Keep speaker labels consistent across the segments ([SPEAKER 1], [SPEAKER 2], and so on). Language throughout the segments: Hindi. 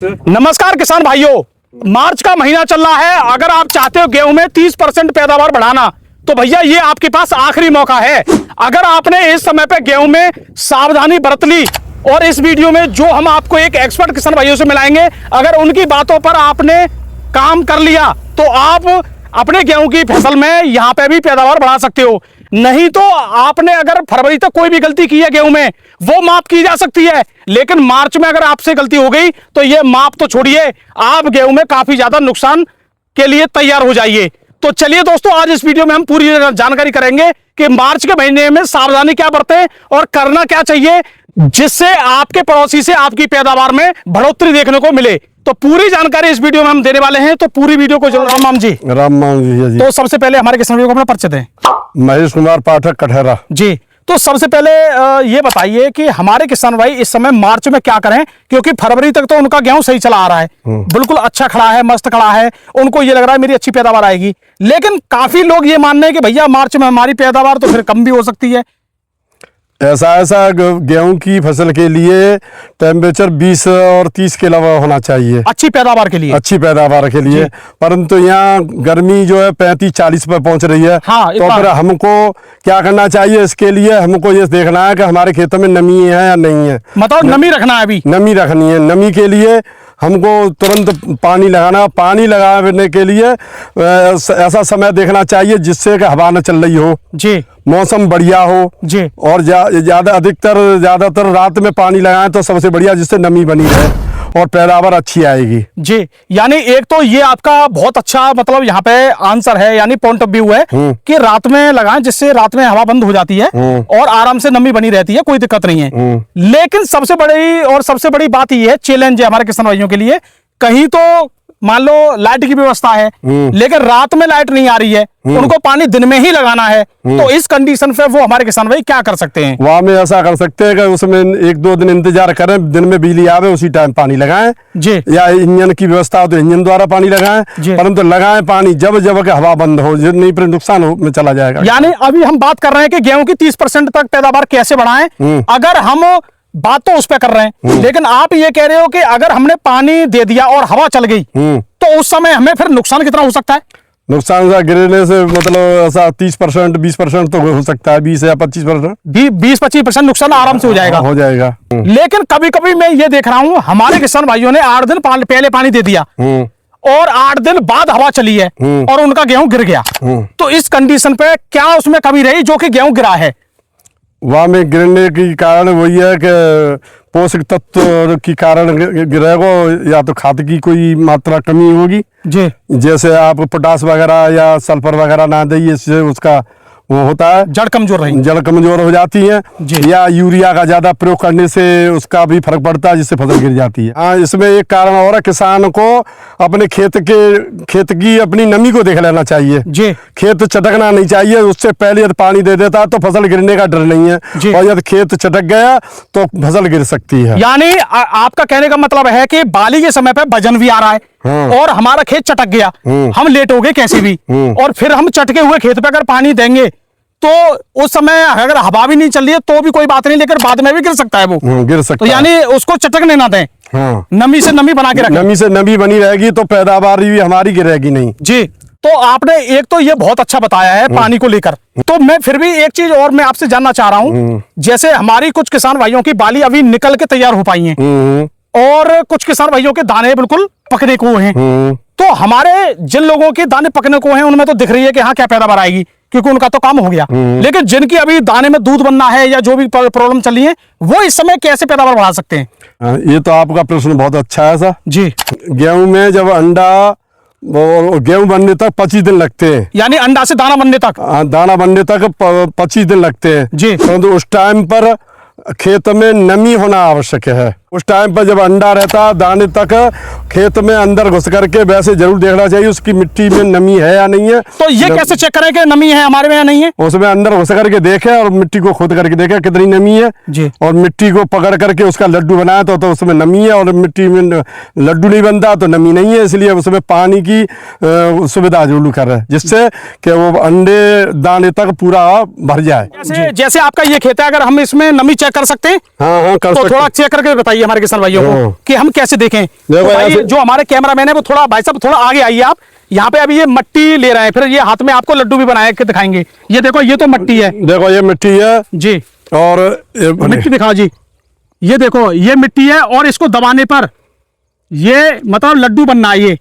[SPEAKER 1] नमस्कार किसान भाइयों, मार्च का महीना चल रहा है। अगर आप चाहते हो गेहूं में 30% पैदावार बढ़ाना तो भैया ये आपके पास आखिरी मौका है। अगर आपने इस समय पे गेहूं में सावधानी बरत ली और इस वीडियो में जो हम आपको एक एक्सपर्ट किसान भाइयों से मिलाएंगे, अगर उनकी बातों पर आपने काम कर लिया तो आप अपने गेहूं की फसल में यहां पे भी पैदावार बढ़ा सकते हो। नहीं तो आपने अगर फरवरी तक कोई भी गलती की है गेहूं में, वो माफ की जा सकती है, लेकिन मार्च में अगर आपसे गलती हो गई तो ये माफ तो छोड़िए, आप गेहूं में काफी ज्यादा नुकसान के लिए तैयार हो जाइए। तो चलिए दोस्तों, आज इस वीडियो में हम पूरी जानकारी करेंगे कि मार्च के महीने में सावधानी क्या बरतें और करना क्या चाहिए जिससे आपके पड़ोसी से आपकी पैदावार में बढ़ोतरी देखने को मिले। तो पूरी जानकारी इस वीडियो में हम देने वाले हैं, तो पूरी वीडियो को जरूर। राम जी।
[SPEAKER 2] जी।
[SPEAKER 1] तो सबसे पहले हमारे किसान भाइयों को अपना परिचय दें।
[SPEAKER 2] महेश कुमार पाठक कठहरा
[SPEAKER 1] जी। तो सबसे पहले ये बताइए कि हमारे किसान भाई इस समय मार्च में क्या करें, क्योंकि फरवरी तक तो उनका गेहूं सही चला आ रहा है, बिल्कुल अच्छा खड़ा है, मस्त खड़ा है, उनको ये लग रहा है मेरी अच्छी पैदावार आएगी। लेकिन काफी लोग ये मान रहे हैं कि भैया मार्च में हमारी पैदावार तो फिर कम भी हो सकती है।
[SPEAKER 2] ऐसा गेहूं की फसल के लिए टेम्परेचर 20 और 30 के अलावा होना चाहिए
[SPEAKER 1] अच्छी पैदावार के लिए।
[SPEAKER 2] अच्छी पैदावार के लिए, परंतु यहाँ गर्मी जो है 35-40 पर पहुंच रही है।
[SPEAKER 1] हाँ,
[SPEAKER 2] तो फिर हमको क्या करना चाहिए? इसके लिए हमको ये देखना है कि हमारे खेतों में नमी है या नहीं है।
[SPEAKER 1] मतलब नमी रखना है, अभी
[SPEAKER 2] नमी रखनी है। नमी के लिए हमको तुरंत पानी लगाना, पानी लगाने के लिए ऐसा समय देखना चाहिए जिससे कि हवा न चल रही हो
[SPEAKER 1] जी,
[SPEAKER 2] मौसम बढ़िया हो
[SPEAKER 1] जी,
[SPEAKER 2] और ज्यादातर रात में पानी लगाएं तो सबसे बढ़िया, जिससे नमी बनी रहे और पैदावार अच्छी आएगी जी।
[SPEAKER 1] यानी एक तो ये आपका बहुत अच्छा मतलब यहाँ पे आंसर है, यानी पॉइंट ऑफ व्यू है कि रात में लगाएं, जिससे रात में हवा बंद हो जाती है और आराम से नमी बनी रहती है, कोई दिक्कत नहीं है। लेकिन सबसे बड़ी बात ये है, चैलेंज है हमारे किसान भाइयों के लिए, कहीं तो मान लो लाइट की व्यवस्था है लेकिन रात में लाइट नहीं आ रही है, उनको पानी दिन में ही लगाना है, तो इस कंडीशन पे वो हमारे किसान भाई क्या कर सकते हैं?
[SPEAKER 2] वहां में ऐसा कर सकते हैं कि उसमें 1-2 दिन इंतजार करें, दिन में बिजली आवे उसी टाइम पानी लगाएं
[SPEAKER 1] जी,
[SPEAKER 2] या इंजन की व्यवस्था हो तो इंजन द्वारा पानी लगाएं, परंतु लगाएं पानी जब के हवा बंद हो, नहीं फिर नुकसान में चला जाएगा।
[SPEAKER 1] यानी अभी हम बात कर रहे हैं कि गेहूं की 30% तक पैदावार कैसे बढ़ाएं। अगर हम बात तो उस पर कर रहे हैं, लेकिन आप ये कह रहे हो कि अगर हमने पानी दे दिया और हवा चल गई तो उस समय हमें फिर नुकसान कितना हो सकता है?
[SPEAKER 2] नुकसान गिरने से मतलब ऐसा 30% 20% तो हो सकता है, 20 या 25%।
[SPEAKER 1] 20-25% नुकसान आराम से हो जाएगा। लेकिन कभी कभी मैं ये देख रहा हूं हमारे किसान भाइयों ने 8 दिन पहले पानी दे दिया और 8 दिन बाद हवा चली है और उनका गेहूं गिर गया। तो इस कंडीशन पे क्या उसमें कमी रही जो कि गेहूं गिरा है?
[SPEAKER 2] वहां में गिरने की कारण वही है कि पोषक तत्व की कारण गिरेगा, या तो खाद की कोई मात्रा कमी होगी जी, जैसे आप पोटास वगैरह या सल्फर वगैरह ना दें, इससे उसका वो होता है जड़ कमजोर हो जाती है, या यूरिया का ज्यादा प्रयोग करने से उसका भी फर्क पड़ता है जिससे फसल गिर जाती है। हाँ, इसमें एक कारण और है, किसान को अपने खेत की अपनी नमी को देख लेना चाहिए जी। खेत चटकना नहीं चाहिए, उससे पहले यदि पानी दे देता है तो फसल गिरने का डर नहीं है, और यदि खेत चटक गया तो फसल गिर सकती है।
[SPEAKER 1] यानी आपका कहने का मतलब है कि बाली के समय पे वजन भी आ रहा है और हमारा खेत चटक गया, हम लेट हो गए कैसे भी, और फिर हम चटके हुए खेत पे अगर पानी देंगे तो उस समय अगर हवा भी नहीं चल रही है तो भी कोई बात नहीं, लेकिन बाद में भी गिर सकता है, वो
[SPEAKER 2] गिर सकता
[SPEAKER 1] है। तो यानी उसको चटकने ना दें, नमी से नमी बना के रखें।
[SPEAKER 2] नमी से नमी बनी रहेगी तो पैदावार भी हमारी गिरेगी नहीं जी।
[SPEAKER 1] तो आपने एक तो ये बहुत अच्छा बताया है पानी को लेकर, तो मैं फिर भी एक चीज और मैं आपसे जानना चाह रहा हूँ, जैसे हमारी कुछ किसान भाइयों की बाली अभी निकल के तैयार हो पाई है और कुछ किसान भाइयों के दाने बिल्कुल पकने को हैं, तो हमारे जिन लोगों के दाने पकने को हैं उनमें तो दिख रही है कि हाँ क्या पैदावार आएगी, क्योंकि उनका तो काम हो गया। लेकिन जिनकी अभी दाने में दूध बनना है या जो भी प्रॉब्लम चली है, वो इस समय कैसे पैदावार बढ़ा सकते हैं?
[SPEAKER 2] ये तो आपका प्रश्न बहुत अच्छा है सर जी। गेहूं में जब अंडा गेहूं बनने तक 25 दिन लगते हैं,
[SPEAKER 1] यानी अंडा से दाना बनने तक
[SPEAKER 2] 25 दिन लगते हैं जी। तो उस टाइम पर खेत में नमी होना आवश्यक है। उस टाइम पर जब अंडा रहता है दाने तक खेत में अंदर घुस करके वैसे जरूर देखना चाहिए उसकी मिट्टी में नमी है या नहीं है।
[SPEAKER 1] तो ये कैसे चेक करें कि नमी है हमारे में या नहीं है?
[SPEAKER 2] उसमें अंदर घुस करके देखे और मिट्टी को खोद करके देखे कितनी नमी है जी, और मिट्टी को पकड़ करके उसका लड्डू बनाया तो उसमें नमी है, और मिट्टी में लड्डू नहीं बनता तो नमी नहीं है, इसलिए उसमें पानी की सुविधा जरूर कर रहे हैं जिससे कि वो अंडे दाने तक पूरा भर जाए।
[SPEAKER 1] जैसे आपका ये खेत है, अगर हम इसमें नमी चेक कर सकते हैं?
[SPEAKER 2] हाँ,
[SPEAKER 1] तो थोड़ा चेक करके बताइए। बताइए हमारे किसान भाइयों को कि हम कैसे देखें। तो भाई जो हमारे कैमरामैन है वो थोड़ा, भाई साहब थोड़ा आगे आइए आप। यहाँ पे अभी ये मिट्टी ले रहे हैं, फिर ये हाथ में आपको लड्डू भी बनाए के दिखाएंगे। ये देखो, ये तो मिट्टी है,
[SPEAKER 2] देखो ये मिट्टी है
[SPEAKER 1] जी,
[SPEAKER 2] और
[SPEAKER 1] मिट्टी दिखाओ जी। ये देखो ये मिट्टी है और इसको दबाने पर ये मतलब लड्डू बनना है। ये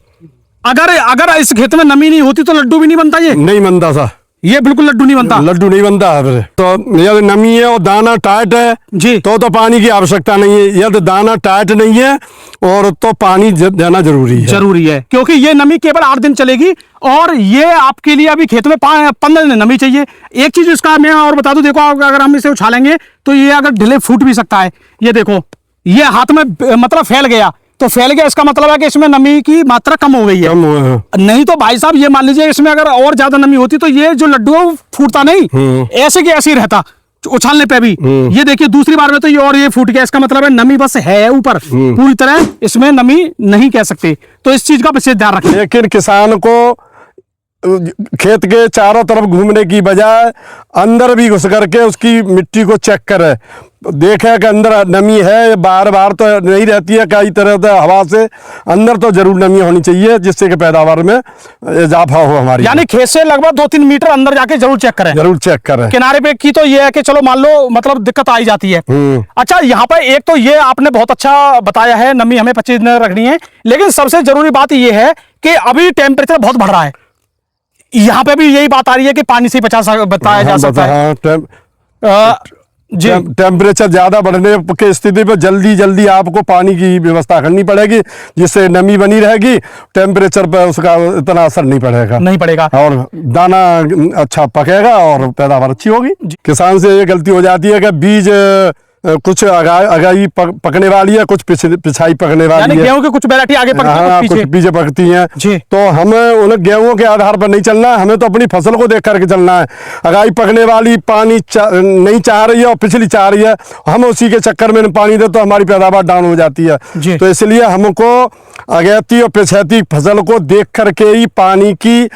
[SPEAKER 1] अगर इस खेत में नमी नहीं होती तो लड्डू भी नहीं बनता। ये
[SPEAKER 2] नहीं बनता सा,
[SPEAKER 1] ये बिल्कुल लड्डू नहीं बनता,
[SPEAKER 2] लड्डू नहीं बनता है। फिर तो यदि नमी है और दाना टाइट है
[SPEAKER 1] जी,
[SPEAKER 2] तो पानी की आवश्यकता नहीं है। यदि दाना टाइट नहीं है और तो पानी देना जरूरी है,
[SPEAKER 1] क्योंकि ये नमी केवल 8 दिन चलेगी और ये आपके लिए अभी खेत में 15 दिन नमी चाहिए। एक चीज इसका मैं और बता दूं, देखो अगर हम इसे उछालेंगे तो ये अगर ढिले फूट भी सकता है। ये देखो ये हाथ में मतलब फैल गया, तो फैल गया इसका मतलब है कि इसमें नमी की मात्रा कम हो गई है। नहीं तो भाई साहब ये मान लीजिए इसमें अगर और ज्यादा नमी होती तो ये जो लड्डू है वो फूटता नहीं, ऐसे के ऐसे ही रहता उछालने पे भी। ये देखिए दूसरी बार में तो ये फूट गया, इसका मतलब है नमी बस है ऊपर, पूरी तरह इसमें नमी नहीं कह सकते। तो इस चीज का विशेष ध्यान रखें।
[SPEAKER 2] लेकिन किसान को खेत के चारों तरफ घूमने की बजाय अंदर भी घुस करके उसकी मिट्टी को चेक करे, देखे कि अंदर नमी है। बार बार तो नहीं रहती है, कई तरह से हवा से अंदर तो जरूर नमी होनी चाहिए, जिससे कि पैदावार में इजाफा हो हमारी।
[SPEAKER 1] यानी खेत से लगभग 2-3 मीटर अंदर जाके जरूर चेक करें। किनारे पे की तो ये है कि चलो मान लो मतलब दिक्कत आई जाती है। अच्छा, यहाँ पर एक तो ये आपने बहुत अच्छा बताया है, नमी हमें 25 दिन रखनी है, लेकिन सबसे जरूरी बात ये है कि अभी टेम्परेचर बहुत बढ़ रहा है। यहाँ पे भी यही बात आ रही है कि पानी से बताया जा सकता है। जी,
[SPEAKER 2] टेम्परेचर ज्यादा बढ़ने की स्थिति पर जल्दी आपको पानी की व्यवस्था करनी पड़ेगी, जिससे नमी बनी रहेगी। टेम्परेचर पर उसका इतना असर नहीं पड़ेगा और दाना अच्छा पकेगा और पैदावार अच्छी होगी। किसान से ये गलती हो जाती है कि बीज कुछ अगाई पकने वाली है, कुछ पिछाई पकने वाली है।
[SPEAKER 1] गेहूं की कुछ वैरायटी आगे पकती है,
[SPEAKER 2] कुछ पीछे पकती हैं। तो हमें उन गेहूं के आधार पर नहीं चलना है, हमें तो अपनी फसल को देख करके चलना है। अगाई पकने वाली पानी नहीं चाह रही है और पिछली चाह रही है, हम उसी के चक्कर में पानी दे तो हमारी पैदावार डाउन हो जाती है। तो इसलिए हमको अगैती और पिछैती फसल को देख करके ही पानी की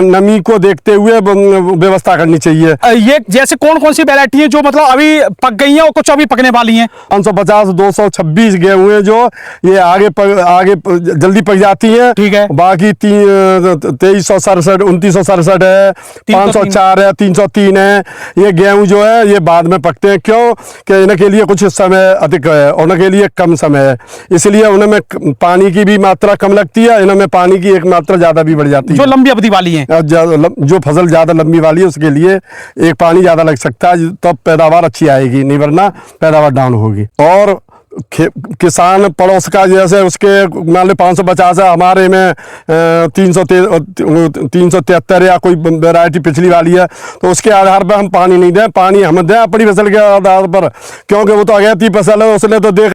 [SPEAKER 2] नमी को देखते हुए व्यवस्था करनी चाहिए।
[SPEAKER 1] ये जैसे कौन कौन सी वैरायटी है जो मतलब अभी पक गई है और कुछ अभी पकने वाली हैं?
[SPEAKER 2] 550 226 गेहूं हैं जो ये आगे जल्दी पक जाती हैं। ठीक है। बाकी 2367 2967 है, 504 है, 303 है। ये गेहूं जो है ये बाद में पकते हैं। क्यों कि इनके लिए कुछ समय अधिक है, उनके लिए कम समय है, इसलिए उनमें पानी की भी मात्रा कम लगती है, इनमें पानी की एक मात्रा ज्यादा भी बढ़ जाती है।
[SPEAKER 1] जो लंबी अवधि वाली है,
[SPEAKER 2] जो फसल ज्यादा लंबी वाली है उसके लिए एक पानी ज्यादा लग सकता है, तब पैदावार अच्छी आएगी, नहीं वरना पैदावार डाउन होगी। और किसान पड़ोस का जैसे उसके मान लो 550 है, हमारे में 373 या कोई वैरायटी पिछली वाली है, तो उसके आधार पर हम पानी नहीं दें, पानी हम दें अपनी फसल के आधार पर, क्योंकि वो तो अगैती फसल है, उसने तो देख